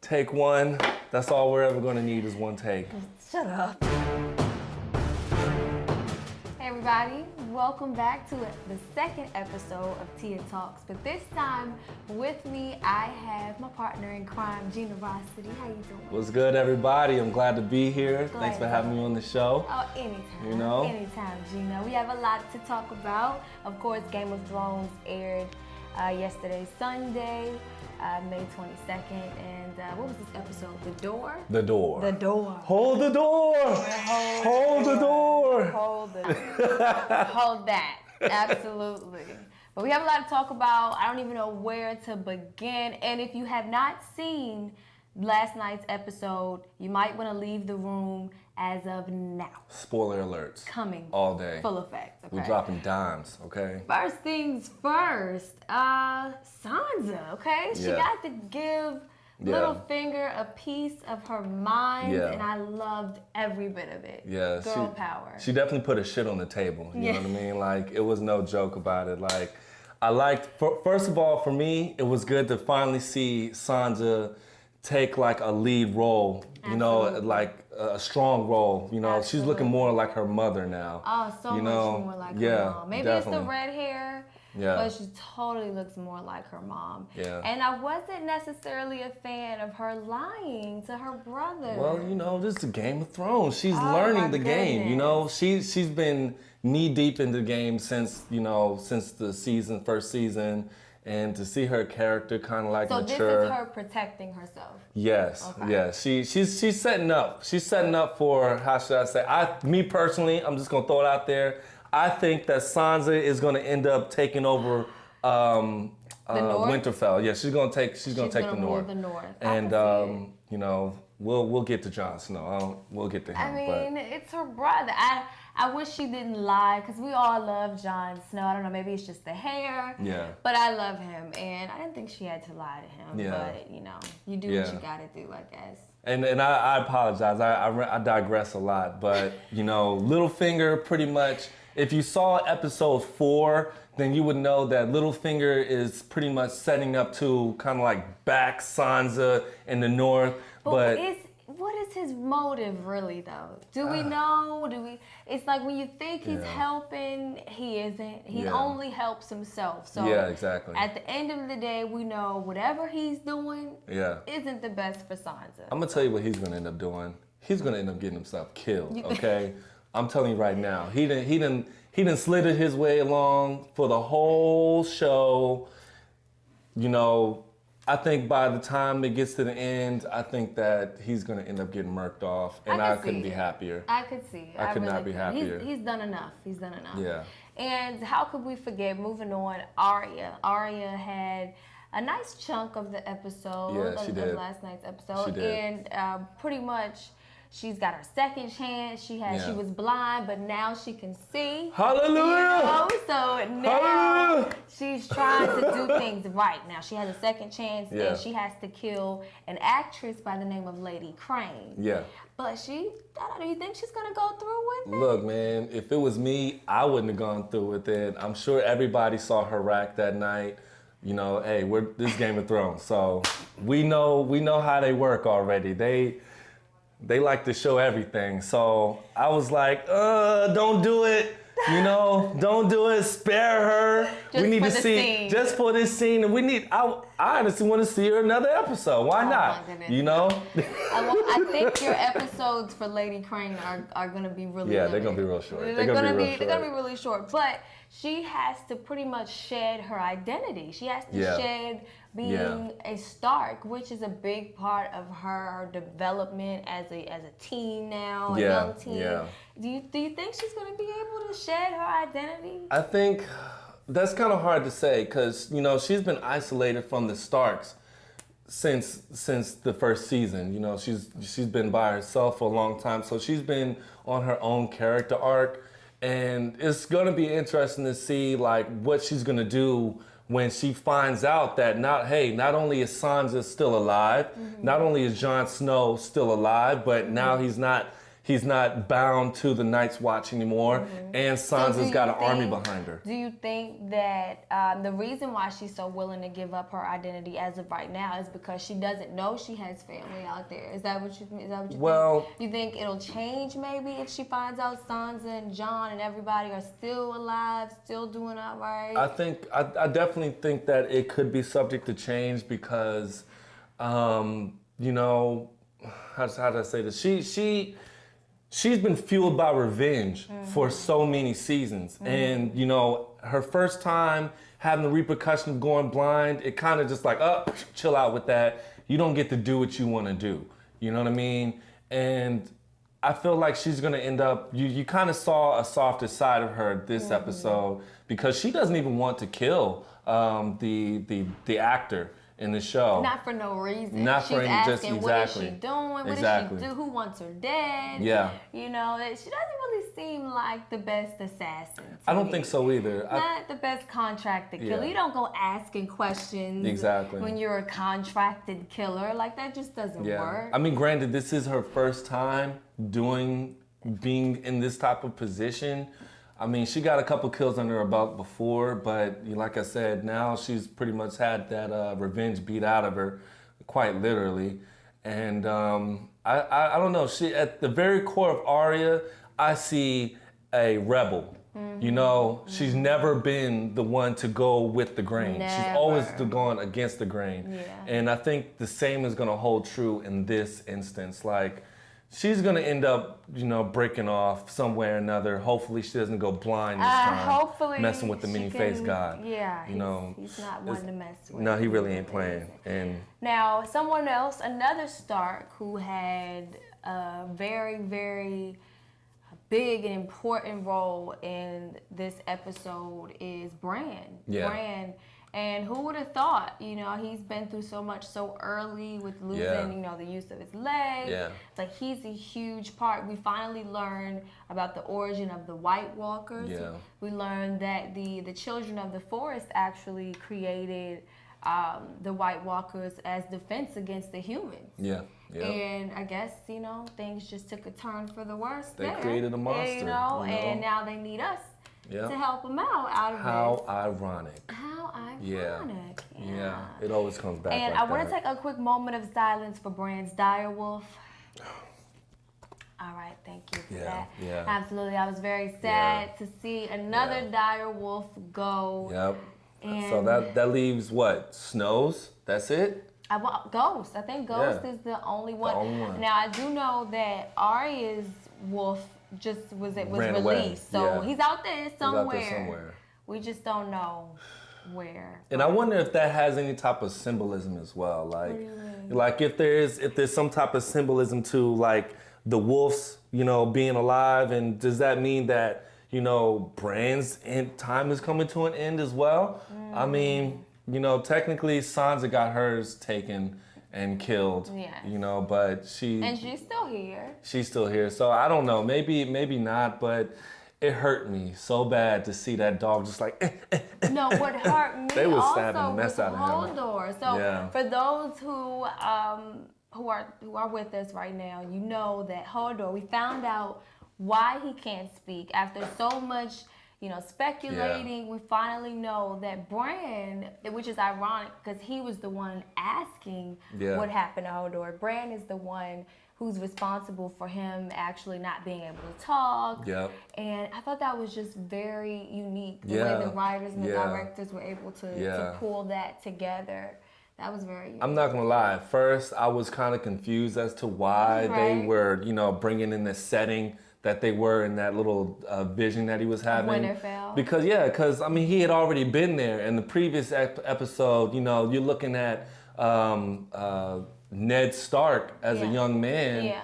Take one. That's all we're ever gonna need is one take. Shut up. Hey everybody, welcome back to the second episode of Tia Talks. But this time with me, I have my partner in crime, Generosity. How you doing? What's good, everybody? I'm glad to be here. Glad Thanks for to having me on the show. Oh, anytime. You know? Anytime, Gina. We have a lot to talk about. Of course, Game of Thrones aired yesterday, Sunday, May 22nd. And what was this episode? The Door? The Door. The Door. Hold the door! Hold the door! Hold the door. Hold that. Absolutely. But we have a lot to talk about. I don't even know where to begin. And if you have not seen last night's episode, you might want to leave the room as of now. Spoiler alerts. Coming. All day. Full effect. Okay? We're dropping dimes, okay? First things first, Sansa, okay? She got to give Littlefinger a piece of her mind, and I loved every bit of it. Yeah, Girl power. She definitely put her shit on the table, you know what I mean? Like, it was no joke about it. Like, I liked, first of all, for me, it was good to finally see Sansa take like a lead role, you know, like a strong role, you know. She's looking more like her mother now. Oh, so much more like her mom. Maybe definitely. it's the red hair, but she totally looks more like her mom. Yeah. And I wasn't necessarily a fan of her lying to her brother. Well, you know, this is a Game of Thrones. She's learning the game, you know. She's been knee deep in the game since, you know, since the first season. And to see her character kind of like mature. So this is her protecting herself? Yes, okay. yes. She's setting up. She's setting up for, how should I say, me personally, I'm just going to throw it out there. I think that Sansa is going to end up taking over Winterfell. Yeah, she's going to take the North. The North. And you know, we'll get to Jon Snow. We'll get to him. I mean, it's her brother. I wish she didn't lie, because we all love Jon Snow. I don't know, maybe it's just the hair. Yeah. But I love him, and I didn't think she had to lie to him. Yeah. But, you know, you do what you gotta do, I guess. And I apologize. I digress a lot. But, you know, Littlefinger pretty much, if you saw episode 4, then you would know that Littlefinger is pretty much setting up to kind of like back Sansa in the North. But what is his motive really, though? Do we know? It's like when you think he's helping, he isn't. He only helps himself. So yeah, exactly. At the end of the day, we know whatever he's doing isn't the best for Sansa. I'm gonna tell you what he's gonna end up doing. He's gonna end up getting himself killed. Okay, I'm telling you right now. He didn't slithered his way along for the whole show. You know, I think by the time it gets to the end, I think that he's going to end up getting murked off, and I couldn't be happier. I could see. I could not be happier. He's done enough. Yeah. And how could we forget, moving on, Arya. Arya had a nice chunk of the episode, of last night's episode. She did. And pretty much, she's got her second chance. She was blind, but now she can see. Hallelujah! You know? So now she's trying to do things right. Now she has a second chance, and she has to kill an actress by the name of Lady Crane. Yeah. But do you think she's gonna go through with it? Look, man, if it was me, I wouldn't have gone through with it. I'm sure everybody saw her rack that night. You know, hey, this is Game of Thrones, so we know how they work already. They like to show everything. So I was like, don't do it. You know, don't do it. Spare her. We need to see just for this scene. And I honestly want to see her another episode. Why not? You know? I think your episodes for Lady Crane are going to be really limited. They're going to be real short. They're going to be really short. But she has to pretty much shed her identity. She has to shed being a Stark, which is a big part of her development as a teen now, a young teen. Yeah. Do you think she's going to be able to shed her identity? I think that's kind of hard to say, because, you know, she's been isolated from the Starks since the first season. You know, she's been by herself for a long time, so she's been on her own character arc, and it's going to be interesting to see like what she's going to do when she finds out that not only is Sansa still alive, not only is Jon Snow still alive, but now He's not bound to the Night's Watch anymore, and Sansa's got an army behind her. Do you think that the reason why she's so willing to give up her identity as of right now is because she doesn't know she has family out there? Is that what you think? You think it'll change maybe if she finds out Sansa and Jon and everybody are still alive, still doing all right? I definitely think that it could be subject to change because, you know, how do I say this? She's been fueled by revenge for so many seasons. And, you know, her first time having the repercussion of going blind, it kind of just like, chill out with that. You don't get to do what you want to do. You know what I mean? And I feel like she's going to end up, you kind of saw a softer side of her this episode because she doesn't even want to kill the actor in the show. Not for no reason. Not She's for any, asking, just exactly. What is she doing? What exactly. does she do? Who wants her dead? Yeah. You know, she doesn't really seem like the best assassin. I don't think so either. Not the best contracted killer. You don't go asking questions when you're a contracted killer. Like, that just doesn't work. I mean, granted, this is her first time being in this type of position. I mean, she got a couple kills under her belt before, but like I said, now she's pretty much had that revenge beat out of her, quite literally. And I don't know. She, at the very core of Arya, I see a rebel. You know, she's never been the one to go with the grain. Never. She's always gone against the grain. Yeah. And I think the same is going to hold true in this instance. Like, she's gonna end up, you know, breaking off some way or another. Hopefully, she doesn't go blind this time. Hopefully, messing with the many-faced God. Yeah, you know, he's not one to mess with. No, he really ain't playing. And now, someone else, another Stark, who had a very, very big and important role in this episode is Bran. Yeah. Bran. And who would have thought, you know, he's been through so much so early with losing, you know, the use of his legs. Yeah. Like, he's a huge part. We finally learned about the origin of the White Walkers. Yeah. We learned that the children of the forest actually created the White Walkers as defense against the humans. Yeah. Yeah. And I guess, you know, things just took a turn for the worse. They created a monster. You know, and now they need us. Yeah. To help them out of How this. ironic. How ironic. Yeah. It always comes back and like I want to take a quick moment of silence for Bran's direwolf. All right, thank you for that. Yeah. Absolutely. I was very sad to see another direwolf go. Yep. And so that leaves what? Snows? That's it? Ghost. I think Ghost is the only one. The only one. Now, I do know that Arya's wolf was Ran released. away. So he's out there somewhere. He's out there somewhere. We just don't know where. And I wonder if that has any type of symbolism as well. Like if there's some type of symbolism to like the wolves, you know, being alive, and does that mean that, you know, Bran's time is coming to an end as well? I mean, you know, technically Sansa got hers taken and killed, you know, but and she's still here. She's still here. So I don't know, maybe not, but it hurt me so bad to see that dog just like. No, what hurt me they was also stabbing the mess was out of him. Hodor. So for those who are with us right now, you know that Hodor. We found out why he can't speak after so much. You know, speculating, we finally know that Bran, which is ironic because he was the one asking what happened to Hodor. Bran is the one who's responsible for him actually not being able to talk. Yep. And I thought that was just very unique, the way the writers and the directors were able to pull that together. That was very unique. I'm not going to lie. At first, I was kind of confused as to why they were, you know, bringing in this setting that they were in that little vision that he was having. Winterfell. Because I mean, he had already been there. In the previous episode, you know, you're looking at Ned Stark as a young man. Yeah.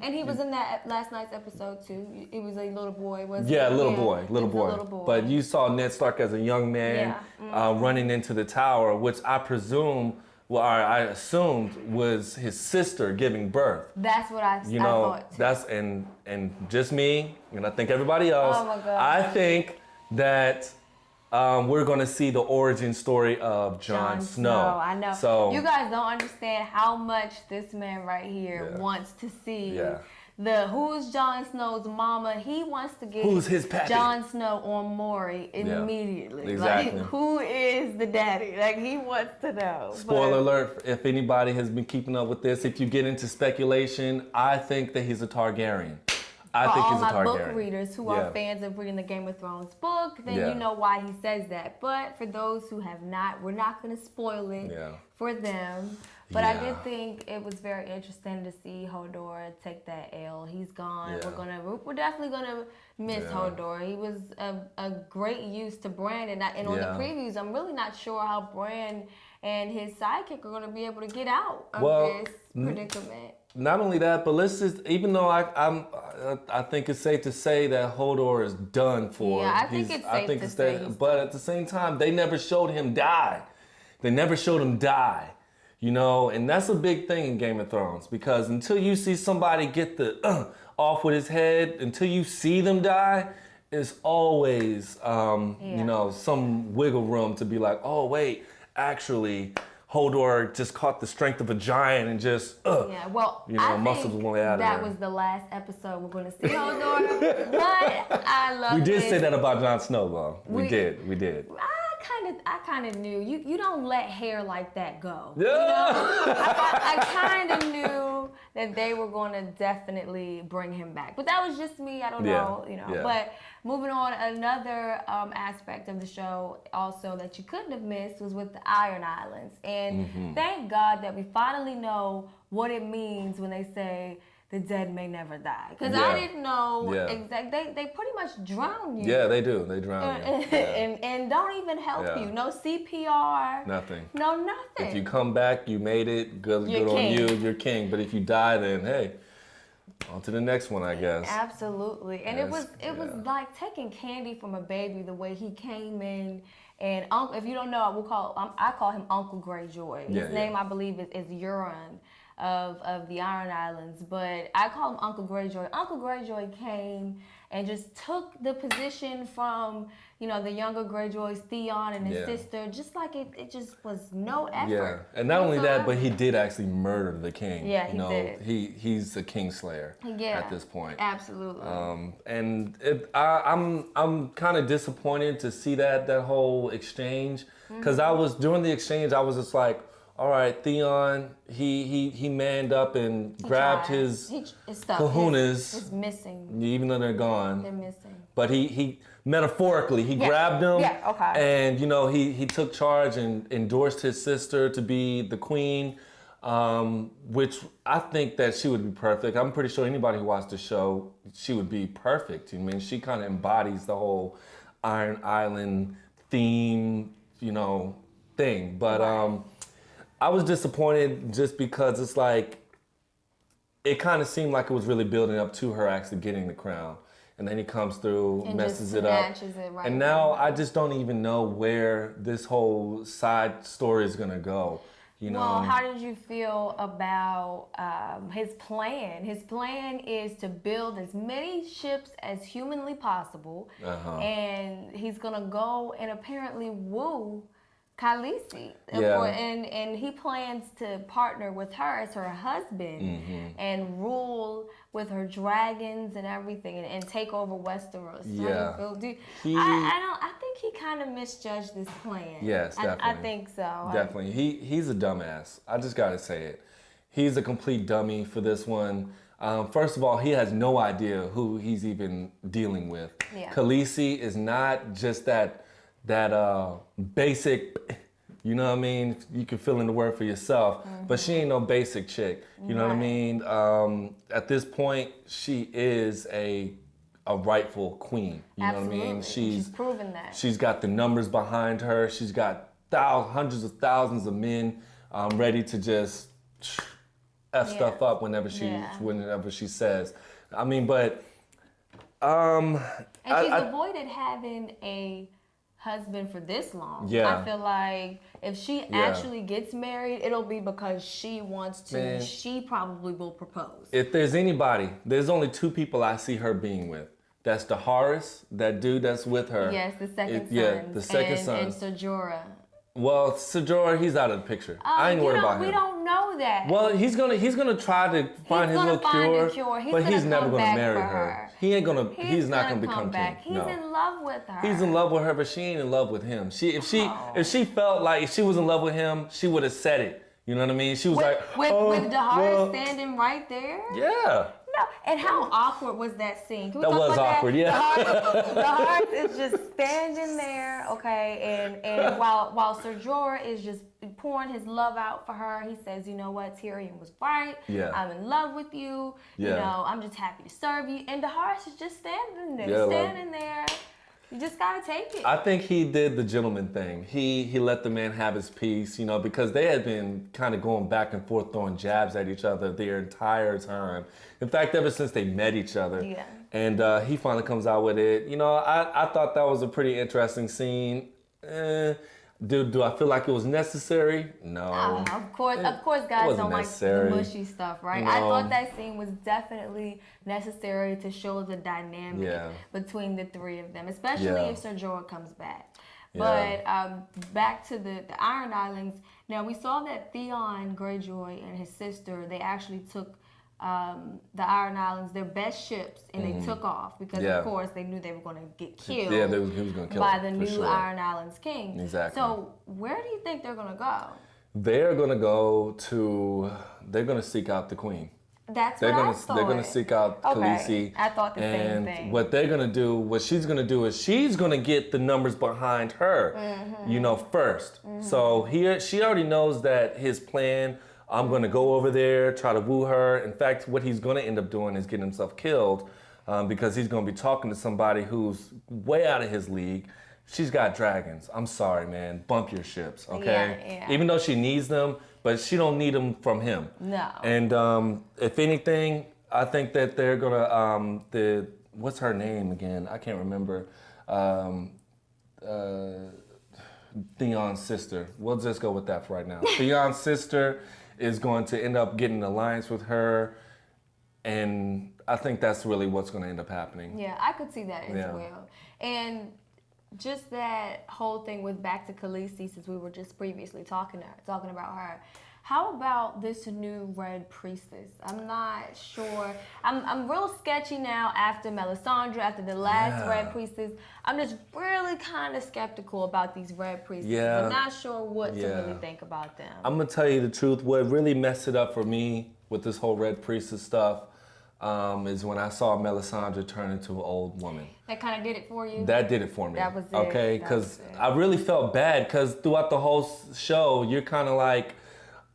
And he was in that last night's episode too. It was a little boy, wasn't it? Little boy. But you saw Ned Stark as a young man running into the tower, which I assumed was his sister giving birth. That's what I thought too. That's and just me, and I think everybody else. Oh my God. I think that we're gonna see the origin story of Jon Snow. I know. So you guys don't understand how much this man right here wants to see who's Jon Snow's mama. He wants to get who's his pappy? Jon Snow on Maury immediately. Exactly. Like, who is the daddy? Like, he wants to know. Spoiler alert, if anybody has been keeping up with this, if you get into speculation, I think that he's a Targaryen. I think he's a Targaryen. For all my book readers who are fans of reading the Game of Thrones book, then you know why he says that. But for those who have not, we're not going to spoil it for them. But I did think it was very interesting to see Hodor take that L. He's gone. We're definitely gonna miss Hodor. He was a great use to Bran, and on the previews, I'm really not sure how Bran and his sidekick are gonna be able to get out of this predicament. Not only that, but let's just, even though I think it's safe to say that Hodor is done for. Yeah, I think it's safe to say. But at the same time, they never showed him die. They never showed him die. You know, and that's a big thing in Game of Thrones, because until you see somebody get the off with his head, until you see them die, it's always, you know, some wiggle room to be like, oh, wait, actually, Hodor just caught the strength of a giant and just, muscles went out of there. That was the last episode we're going to see Hodor, but I love it. We did say that about Jon Snow, though. We did. I kind of knew you don't let hair like that go. Yeah. You know? I kind of knew that they were going to definitely bring him back, but that was just me. I don't know, you know. Yeah. But moving on, another aspect of the show also that you couldn't have missed was with the Iron Islands, and thank God that we finally know what it means when they say the dead may never die. Because I didn't know exactly. They pretty much drown you. Yeah, they do. They drown you. And don't even help you. No CPR. Nothing. No, nothing. If you come back, you made it. Good on you. You're king. But if you die, then hey, on to the next one, I guess. Absolutely. And it was like taking candy from a baby, the way he came in. And if you don't know, I call him Uncle Greyjoy. His name, I believe, is Euron. Of the Iron Islands, but I call him Uncle Greyjoy. Uncle Greyjoy came and just took the position from, you know, the younger Greyjoys, Theon and his sister, just like it just was no effort. Yeah, and not only that, but he did actually murder the king. Yeah, he did. He's a kingslayer at this point. Absolutely. And I'm kind of disappointed to see that whole exchange, because during the exchange, I was just like, all right, Theon, he manned up and grabbed his kahunas. It's missing. Even though they're gone. They're missing. But he metaphorically, he grabbed them. Yeah, okay. And, you know, he took charge and endorsed his sister to be the queen, which I think that she would be perfect. I'm pretty sure anybody who watched the show, she would be perfect. I mean, she kind of embodies the whole Iron Island theme, you know, thing. But, I was disappointed just because it's like, it kind of seemed like it was really building up to her actually getting the crown. And then he comes through, and messes it up. And now I just don't even know where this whole side story is going to go. You know? Well, how did you feel about his plan? His plan is to build as many ships as humanly possible. And he's going to go and apparently woo Khaleesi, and he plans to partner with her as her husband and rule with her dragons and everything, and take over Westeros. I think he kind of misjudged this plan. Yes, definitely. I think so. Definitely. He's a dumbass. I just gotta say it. He's a complete dummy for this one. First of all, he has no idea who he's even dealing with. Khaleesi is not just that basic, you know what I mean? You can fill in the word for yourself, but she ain't no basic chick. You know what I mean? At this point, she is a rightful queen. You know what I mean? She's proven that. She's got the numbers behind her. She's got hundreds of thousands of men ready to just F stuff up whenever she says. I mean, but and she's avoided having a husband for this long. I feel like if she actually gets married, it'll be because she wants to. Man, she probably will propose. If there's anybody, there's only two people I see her being with. That's the Horus, that dude that's with her. Yes, the second son. Yeah, the second son. And Ser Jorah. Well, Ser Jorah, he's out of the picture. I ain't worried about him. We don't know that. Well, he's gonna try to find his little cure, but he's never gonna marry her. He's not gonna become king. He's in love with her. He's in love with her, but she ain't in love with him. If she felt like if she was in love with him, she would have said it. You know what I mean? She was with Dahara standing right there. Yeah. No, and how awkward was that scene? Can we that talk was about awkward, that? yeah. Dahara is just standing there, okay, and while Ser Jorah is just pouring his love out for her, he says, you know what, Tyrion was right. Yeah. I'm in love with you. Yeah. You know, I'm just happy to serve you. And Dahara is just standing there, there. You just gotta take it. I think he did the gentleman thing. He let the man have his peace, you know, because they had been kind of going back and forth throwing jabs at each other their entire time. In fact, ever since they met each other. Yeah. And he finally comes out with it. You know, I thought that was a pretty interesting scene. Do I feel like it was necessary? No. Of course, guys don't like the mushy stuff, right? I thought that scene was definitely necessary to show the dynamic between the three of them, especially if Ser Jorah comes back. But back to the Iron Islands. Now, we saw that Theon Greyjoy and his sister, they actually took the Iron Islands, their best ships, and they took off because, of course, they knew they were going to get killed he was going to kill by the new Iron Islands king. Exactly. So where do you think they're going to go? They're going to seek out the queen. That's what I thought. They're going to seek out Khaleesi. I thought the same thing. And what they're going to do, what she's going to do is she's going to get the numbers behind her, you know, first. So she already knows that his plan, I'm going to go over there, try to woo her. In fact, what he's going to end up doing is getting himself killed because he's going to be talking to somebody who's way out of his league. She's got dragons. I'm sorry, man. Bump your ships, okay? Yeah. Even though she needs them, but she don't need them from him. No. And if anything, I think that they're going to, what's her name again? I can't remember. Theon's sister. We'll just go with that for right now. Theon's sister is going to end up getting an alliance with her, and I think that's really what's going to end up happening. Yeah, I could see that as well. And just that whole thing with back to Khaleesi, since we were just previously talking about her. How about this new Red Priestess? I'm not sure. I'm real sketchy now after Melisandre, after the last Red Priestess. I'm just really kind of skeptical about these Red Priestesses. I'm not sure what to really think about them. I'm going to tell you the truth. What really messed it up for me with this whole Red Priestess stuff is when I saw Melisandre turn into an old woman. That kind of did it for you? That did it for me. That was it. Okay, because I really felt bad because throughout the whole show, you're kind of like,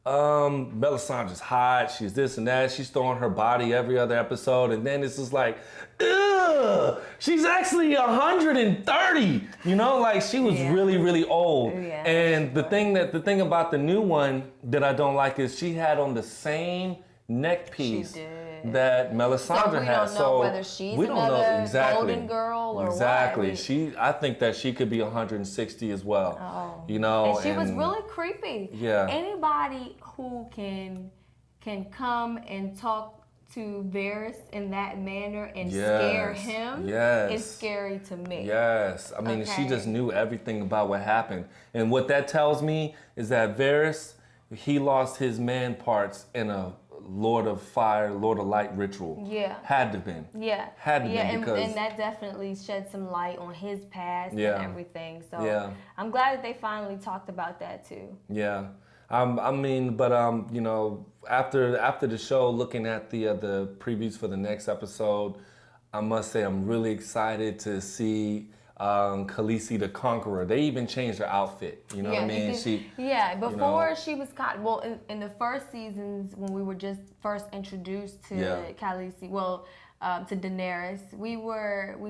Melisandre's hot, she's this and that, she's throwing her body every other episode, and then it's just like, ugh, she's actually 130, you know, like she was really, really old. And the thing about the new one that I don't like is she had on the same neck piece that Melisandre had. So we don't know whether she's another golden girl or what. I think that she could be 160 as well. You know, and she was really creepy. Yeah. Anybody who can come and talk to Varys in that manner and scare him is scary to me. Yes. I mean, she just knew everything about what happened. And what that tells me is that Varys, he lost his man parts in a Lord of Fire, Lord of Light ritual. Had to been. Had to been because... and that definitely shed some light on his past and everything. So I'm glad that they finally talked about that too. Yeah. I mean, but you know, after the show, looking at the previews for the next episode, I must say I'm really excited to see Khaleesi the Conqueror. They even changed her outfit. You know what I mean? Before she was in the first seasons when we were just first introduced to Khaleesi, to Daenerys, we've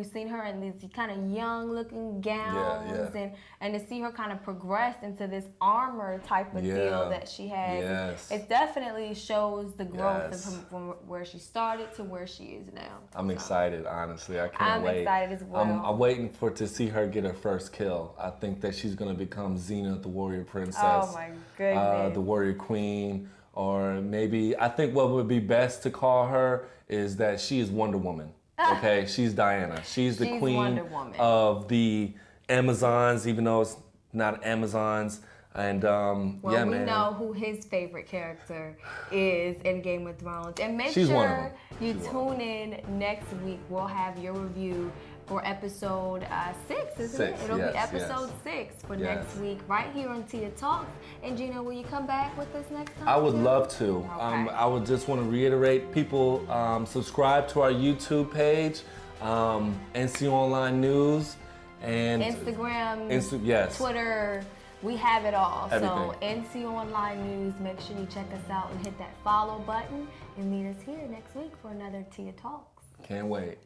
seen her in these kind of young looking gowns and to see her kind of progress into this armor type of deal that she has, it definitely shows the growth from where she started to where she is now. I'm excited, honestly. I can't wait. I'm excited as well. I'm waiting to see her get her first kill. I think that she's gonna become Xena, the warrior princess. Oh my goodness. The warrior queen. Or maybe, I think what would be best to call her is that she is Wonder Woman. Okay, she's Diana. She's the queen of the Amazons, even though it's not Amazons. And Well, yeah, we man. know who his favorite character is in Game of Thrones. And make She's one of sure them. you tune in next week. We'll have your review for episode 6, isn't it? It'll be episode 6 for next week, right here on Tia Talks. And Gina, will you come back with us next time? I would too? love to. Okay. I would just want to reiterate, people subscribe to our YouTube page, NC Online News, and Instagram, yes. Twitter. We have it all. Everything. So NC Online News, make sure you check us out and hit that follow button and meet us here next week for another Tia Talks. Can't wait.